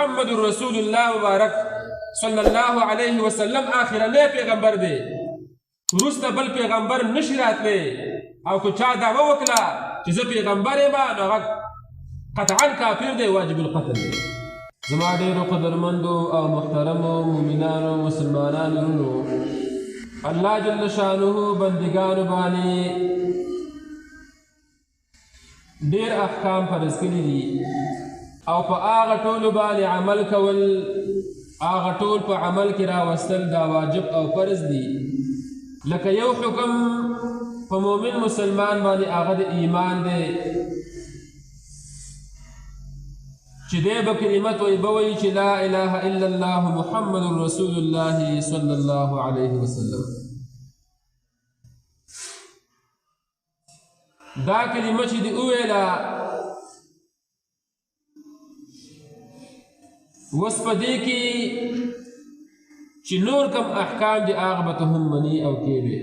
محمد رسول الله مبارک صلی الله علیه وسلم آخرنی پیغمبر دی وروسته بل پیغمبر نشي راتلی او که چا دعوه وکړه چې زه پیغمبر یم نو هغه قطعا کافر دی واجب القتل دی زما ډېرو قدرمندو او محترمو مؤمنانو مسلمانانو وروڼو الله جل شانه بندګانو باندې ډېر احکام فرض کړي دي او په هغه ټولو باندې عمل کول هغه ټول په عمل کې راوستل دا واجب او فرض دي لکه یو حکم په مؤمن مسلمان باندې هغه د ایمان دی چې دی به کلمت وایي به وایي چې لا اله الا الله محمد رسول الله صلی الله علیه وسلم دا کلمه چې دی وویله اوس په دې کې چې نور کم احکام دي هغه به ته هم مني او کېږي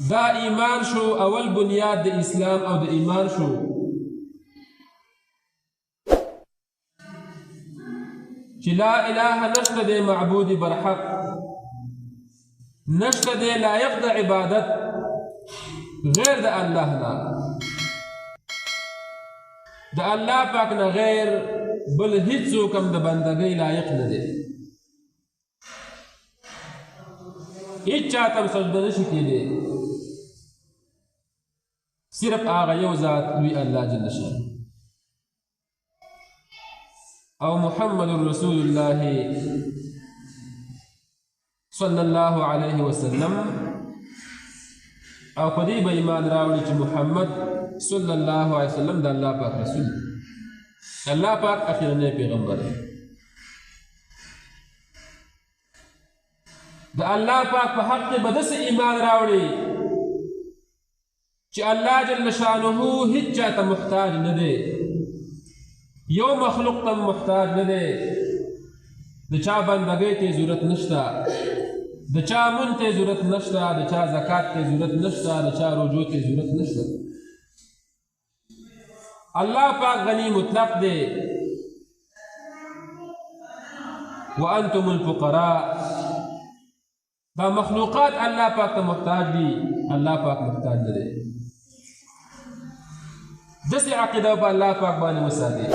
دا ایمان شو اول بنیاد د اسلام او د ایمان شو چې لا اله نشته دی معبود برحق نشته دی لایق د عبادت غیر د الله نه د الله پاک نه غیر بل هیڅوک هم د بندګۍ لایق نه دی هیڅ چاته هم سجده نشي کېدی صرف هغه یو ذات وي الله جل شانه او محمد رسول الله صلی الله علیه وسلم او په دې به ایمان راوړي چې محمد صلی الله علیه وسلم د الله پاک رسول الله پاک اخرنی پیغمبر دی د الله پاک په حق کې به داسې ایمان راوړي چې الله جل شانه هیڅ چا ته محتاج نه دی یو مخلوق ته محتاج نه دی د چا بندګۍ ته ضرورت نشته د چا مون ته ضرورت نشته د چا زکات ته ضرورت نشته د چا رجوع ته ضرورت نشته الله پاک غنی مطلق دی وانتم الفقراء دا مخلوقات الله پاک ته محتاج دي الله پاک محتاج نه دی داسې عقیده په الله پاک باندې وساتي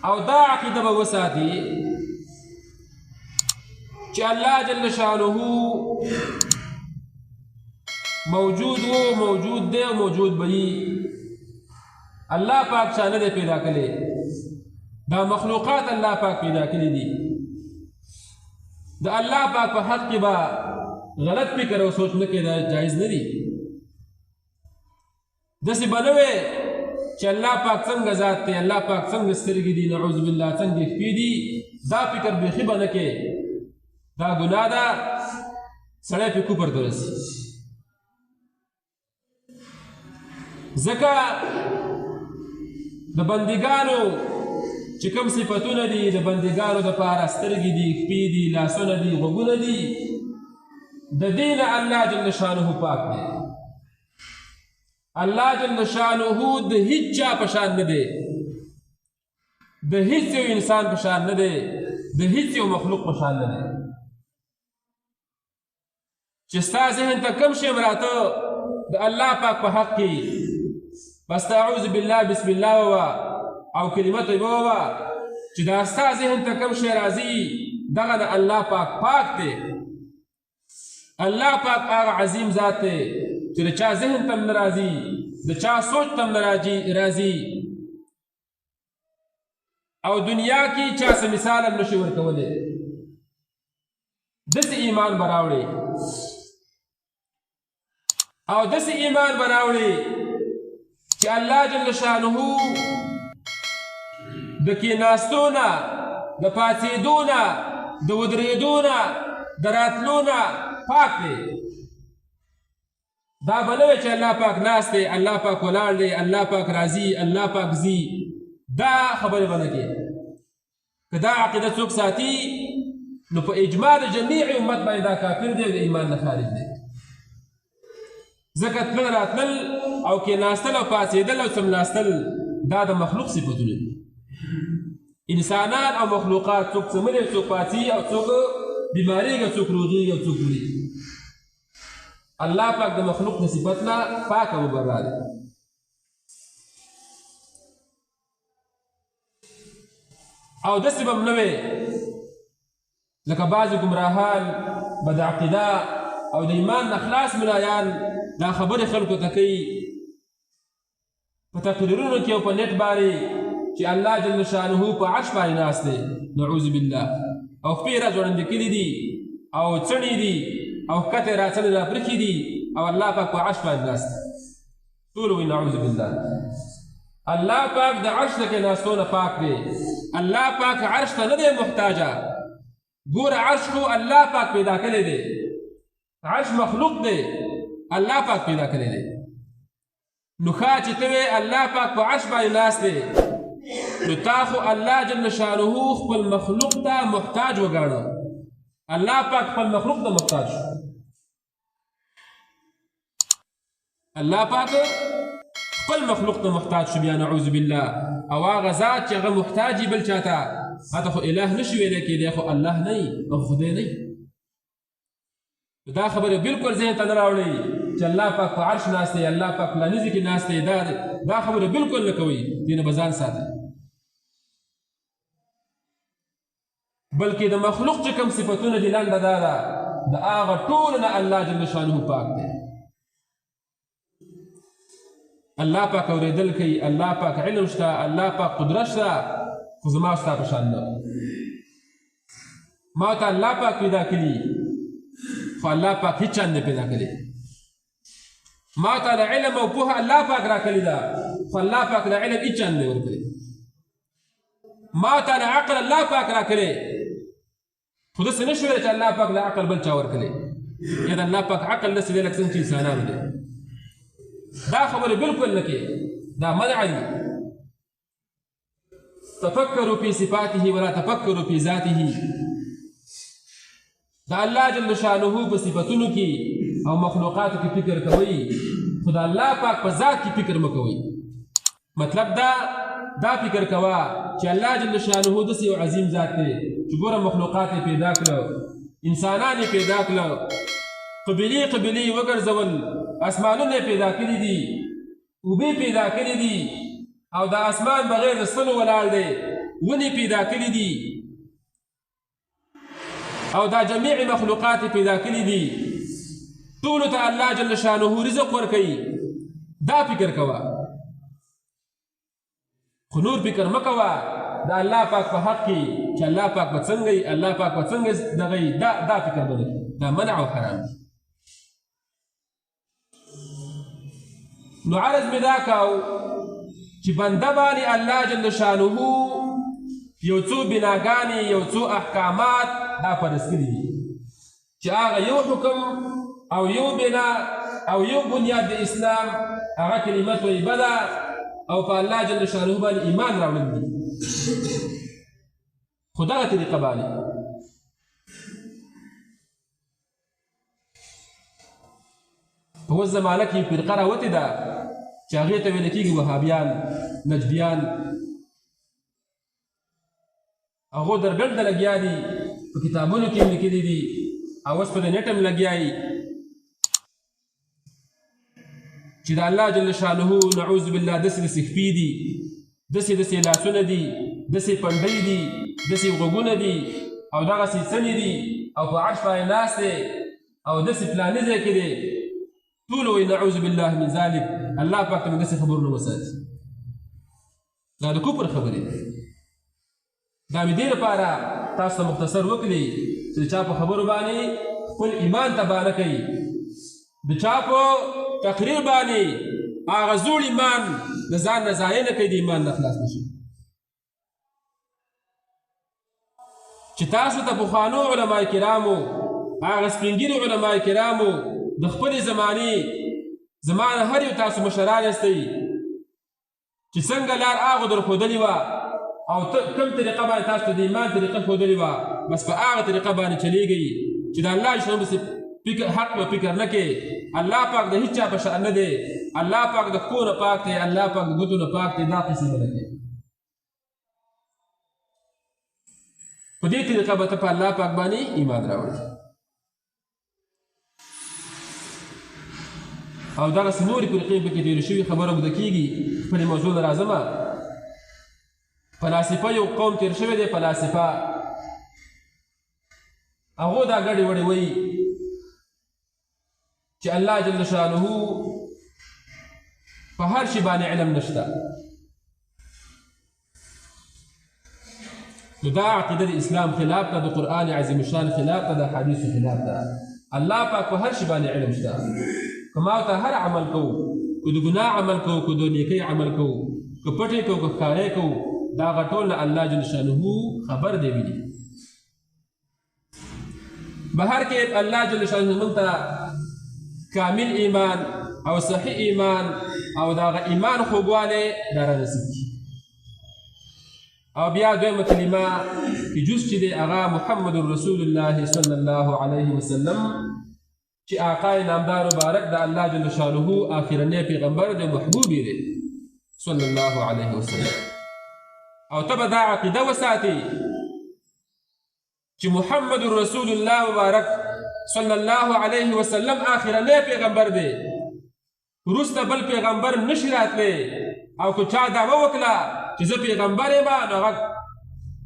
او دا عقیده به وساتي چې الله جل شانه موجود و موجود دی او موجود به وي الله پاک چا نه دی پیدا کړی دا مخلوقات الله پاک پیدا کړي دي د الله پاک په حق کې به غلط فکر او سوچ نه کېدا جایز نه دي داسې به نه وی چې الله پاک څنګه ذات دی الله پاک څنګه سترګې دي نعوذ بالله څنګه شپې دي دا فکر بیخي به نه کې دا ګناه ده سړی پې کفر ته رسي ځکه د بندګانو چې کوم صفتونه دي د بندګانو دپاره سترګې دي شپې دي لاسونه دي غوږونه دي د دې نه الله جل شانه پاک دی الله جل شانه د هیڅ چا په شان نه دی د هیڅ یو انسان په شان نه دی د هیڅ یو مخلوق په شان نه دی چې ستا ذهن ته کوم شی راته د الله پاک په حق کې بس اعوذ بالله بسم الله ووا او کلمت ووا چې دا ستا ذهن ته کوم شی راځي دغه د الله پاک دی الله پاک هغه عظیم ذات دی چې د چا ذهن ته نه راځي د چا سوچ ته نه راځي او دنیا کې چا څه مثال هم نشي ورکولی داسې ایمان به راوړي او داسې ایمان به راوړي چې الله جل شانه د کېناستو نه د پاڅېدو نه د ودرېدو نه د راتلو نه پاک دی دا به نه وي چې الله پاک ناست دی الله پاک ولاړ دی الله پاک راځي الله پاک ځي دا خبرې به نه کوي که دا عقیده څوک ساتي نو په اجماع د جمیع امت باندې دا کافر دی او د ایمان نه خارج دی ځکه تلل راتلل او کېناستل او پاڅېدل او څملاستل دا د مخلوق صفتونه دي. انسانان او مخلوقات څوک څملي څوک پاڅي او څوک بیماریږي څوک روغېږي او څوک مري. الله پاک د مخلوق د صفت نه پاک او مبرأ دی. او داسې به هم نه وی لکه بعضې ګمراهان بد عقیده او د ایمان نه خلاص ملایان دا خبرې خلکو ته کوي په تقریرونو کې او په نیټ باندې چې الله جل شانه په عرش باندې ناست دی، نعوذ بالله، او خپې را ځوړندې کړي دي او څڼې دي او ښکته راڅڼې راپرخې دي او الله پاک په عرش باندې ناست دی. ټول وایي نعوذ بالله. الله پاک د عرش نه کېناستو نه پاک دی. الله پاک عرش ته نه دی محتاجه. ګوره عرش خو الله پاک پیدا کړی دی، عرش مخلوق دی، الله پاک پیدا کړی دی. نو ښه چې ته وې الله پاک په عرش باندې ناست دی، نو تا خو الله جل شانه خپل مخلوق ته محتاج وګاڼه. الله پاک خپل مخلوق ته محتاج شو. الله پاک خپل مخلوق ته محتاج شو بیا نعوذ بالله. او هغه ذات چې هغه محتاج بل چاته هغه خو اله نشي ویلی کېدی، خو الله نه وي او خدای نه وي. دا خبره بالکل ذهن ته نه راوړئ چې الله پاک په عرش ناست دی، الله پاک فلاني ځای کې ناست دی. دا خبره بالکل نه کوئ، دې نه به ځان ساتئ. بلکې د مخلوق چې کوم صفتونه دي لنډه دا ده د هغه ټولو نه الله جل شانه پاک دی. الله پاک اورېدل کوي، الله پاک علم شته، الله پاک قدرت شته، خو زما او ستا په شان نه. ما ته الله پاک پیدا کړي خو الله پاک هیڅ چا نه پیدا کړي. ما ته له علم او پوهه الله پاک راکړې ده خو الله پاک له علم هیڅ چا نه ورکړي. ما ته له عقل الله پاک راکړي خو داسې نه شو ویلی چې الله پاک له عقل بل چا ورکړي یا د الله پاک عقل داسې دی لکه څنګه چې انسانانو دی. دا خبره بالکل نه کې، دا منع دي. تفکروا فی صفاته ولا تفکروا فی ذاته. دا الله جل شانه په صفتونو کې او مخلوقاتو کې فکر کوئ، خو د الله پاک په ذات کې فکر مه کوئ. مطلب دا فکر کوه چې الله جل شانه داسې یو عظیم ذات دی چې ګوره مخلوقات یې پیدا کړه، انسانان یې پیدا کړه، قبیلې وګرځول، اسمانونه پیدا کړي دي، اوبې پیدا کړي دي او د اسمان بغیر د ستنو ولاړ دی، ونې پیدا کړي دي او دا جمیع مخلوقات پیدا کړي دي. ټولو ته الله جل شانه رزق ورکوي. دا فکر کوه، خو نور فکر مه کوه د الله پاک په حق کې چې الله پاک به څنګه وي، الله پاک به څنګه دغه وي. دا فکر به نه کوي، دا منع او حرام دی. نو عرض مې دا کو چې بنده باندې الله جل شانه یو څو بناګانې یو څو احکامات دا فرض کړي دي چې هغه یو حکم او یو بنا او یو بنیاد د اسلام هغه کلمه طیبه ده او په الله جل شانه باندې ایمان راوړل دي. خو دغه طریقه باندې په اوس زمانه کې فرقه راوتې ده چې هغې ته ویل کېږي وهابیان، نجدیان. هغو درګرده لګیا دي، په کتابونو کې هم لیکلي دي او اوس په د نیټ هم لګیا یي چې د الله جل شانه نعوذ بالله داسې خپې دي، داسې لاسونه دي، داسې پنډۍ دي، داسې غوږونه دي او دغسې څڼې دي او په عرش باندې ناست دی او داسې فلاني ځای کې دی. ټول وایي نعوذ بالله من ذلک. الله پاک ته مې داسې خبرونه وساتي. دا د کفر خبرې دي. دا مې دې لپاره تاسو ته مختصر وکړي چې د چا په خبرو باندې خپل ایمان تباه نه کوي، د چا په تقریر باندې هغه زوړ ایمان د ځان نه ضایع نه کوي، د ایمان نه خلاص نه شي. چې تاسو ته پخوانو علما کرامو، هغه سپین ږیري علما کرامو د خپلې زمانه هر یو تاسو مشران یاستئ چې څنګه لار هغو درښودلې وه او کوم طریقه باندې تاسو ته د ایمان طریقه ښودلې وه، بس په هغه طریقه باندې چلیږئ چې د الله شنو حق به فکر نه کوې. الله پاک د هیڅ چا په شأن نه دی الله پاک د پښو نه پاک دی، الله پاک د ګوتو نه پاک دی، دا قصې به نه کوې. په دې طریقه به ته په الله پاک باندې ایمان راوړې. او دغسې نورې فرقې پکې تېرې شوي خبره اوږده کېږي، خپلې موضوع نه راځمه. فلاسفه یو قوم تېر شوی دی، فلاسفه هغو دا ګډې وړې وایي چې الله جل شانه په هر شي باندې علم نشته. نو دا عقیده د اسلام خلاف ده، د قرآن عظیم الشان خلاف ده، د حدیثو خلاف ده. الله پاک په هر شي باندې علم شته. که ما ته هر عمل کوو، که د ګناه عمل کوو، که د نیکۍ عمل کوو، که پټې کوو، که ښکارې کوو، دا هغه ټول نه الله جل شانه خبر دی ویني. بهر کې الله جل شانه موږ ته کامل ایمان او صحیح ایمان او د هغه ایمان خوږوالی دا رانصیب کړي. او بیا دویمه کلمه کې جز چې دی هغه محمد رسول الله صلی الله علیه وسلم چې آقای نامدار مبارک د الله جل شانه آخرنی پیغمبر دی، محبوب دی صلی الله علیه وسلم. او ته به دا عقیده وساتي چې محمد رسول الله مبارک صلی الله علیه وسلم آخرنی پیغمبر دی، وروسته بل پیغمبر نشي راتلی. او که چا دعوه وکړه چې زه پیغمبر یم نو هغه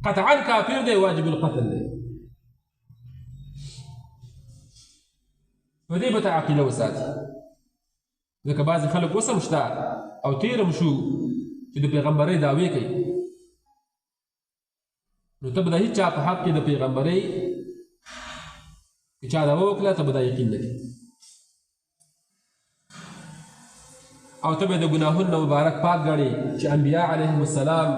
قطعا کافر دی، واجب القتل دی. په دې به ته عقیده وساتي. ځکه بعضې خلک اوس هم شته او تېر هم شو چې د پیغمبرۍ دعوې کوي. نو ته به د هېڅ چا په حق کې د پیغمبرۍ که چا دعوه وکړه ته به دا یقین نه کوي. او ته به د ګناهونو مبارک پاک ګڼې چې انبیا علیهم السلام،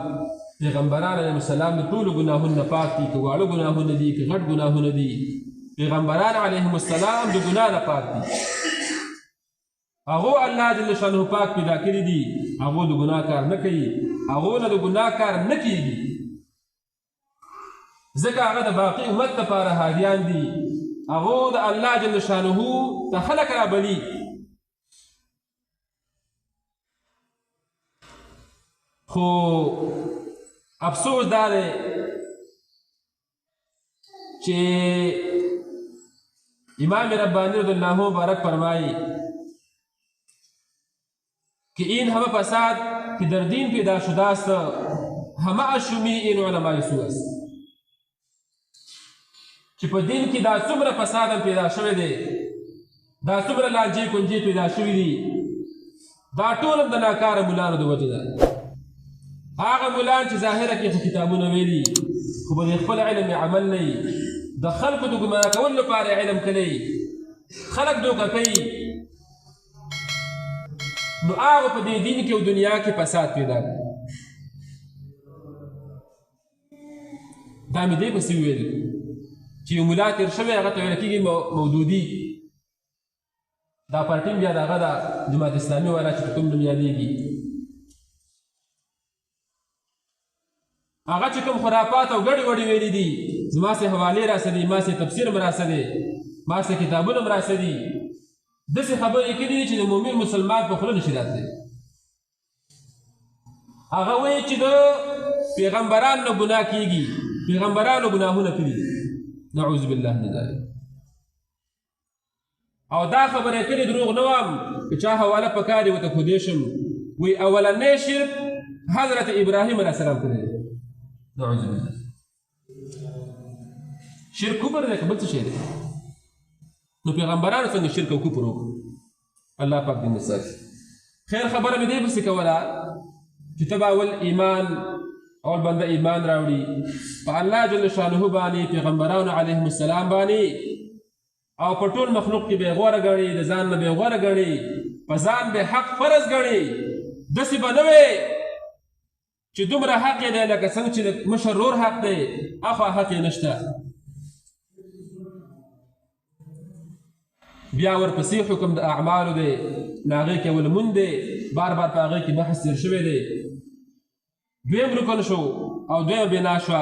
پیغمبران علیهم السلام د ټولو ګناهونو پاک دي، که واړه ګناهونه دي که غټ ګناهونه دي. پیغمبران علیهم السلام د ګناه نه پاک دي. هغو الله جل شانه پاک پیدا کړي دي، هغو د ګناه کار نه کوي، هغو نه د ګناه کار نه کېږي. ځکه هغه د باقي امت لپاره هادیان دي. هغو د الله جل شانه ته خلک رابلي. خو افسوس دا دی چې امام ربانی رضی الله مبارک فرمایی که این همه فساد که در دین پیدا شده است همه اشمی این علمای سو است. چې په دین کې دا څومره فساد هم پیدا شوی دی، دا څومره لانجې کنجې پیدا شوي دي، دا ټول هم د ناکاره ملانو د وجې ده. هغه ملان چې ظاهره کې خو کتابونه ویلي خو به د خپل علم عمل نه وي، د خلکو د ګمراه کولو لپاره علم کوي، خلک دوکه کوي. نو هغه په دې دین کې او دنیا کې فساد پیدا کوي. دا مې دې پسې وویل چې یو ملا تېر شوی هغه ته ویل کېږي مودودي. دا پارټي بیا د هغه د جماعت اسلامي والا چې په کوم نوم یادېږي، هغه چې کوم خرافات او ګډې وډې ویلي دي، زما سې حوالې راسدي، ما سې تفسیر م راسدی، ما سې کتابونه م راسدي. داسې خبرې کړي دي چې د مؤمن مسلمان په خوله نشي راتلی. هغه وایي چې د پیغمبرانو نه ګناه کېږي، پیغمبرانو ګناهونه کړي دي. نعوذ بالله من ذلک. او دا خبره کړې دروغ نه وم که چا حواله پکار یې ورته ښودی شم. وایي اولنی شرک حضرت ابراهیم علیه السلام کړی دی. نعوذ بالله. شرک کفر دی که بل څه شی دی؟ نو پیغمبرانو څنګه شرک او کفر وکړو؟ الله پاک دې وساتي. خیر خبره مې دې پسې کوله چې ته به اول ایمان اول بنده ایمان راوړي په الله جل شانه باندې، پیغمبرانو علیهم السلام باندې، او په ټول مخلوق کې به یې غوره ګڼي، د ځان نه به یې غوره ګڼي، په ځان به حق فرض ګڼي. داسې به نه وي چې دومره حق یې دی لکه څنګه چې د مشر ورور حق دی، اخوا حق یې نشته. بیا ورپسې حکم د اعمالو دی، نو هغې کې اول لمونځ دی، بار په هغې کې بحث تېر شوی دی. دویم رکن شو او دویمه بنا شوه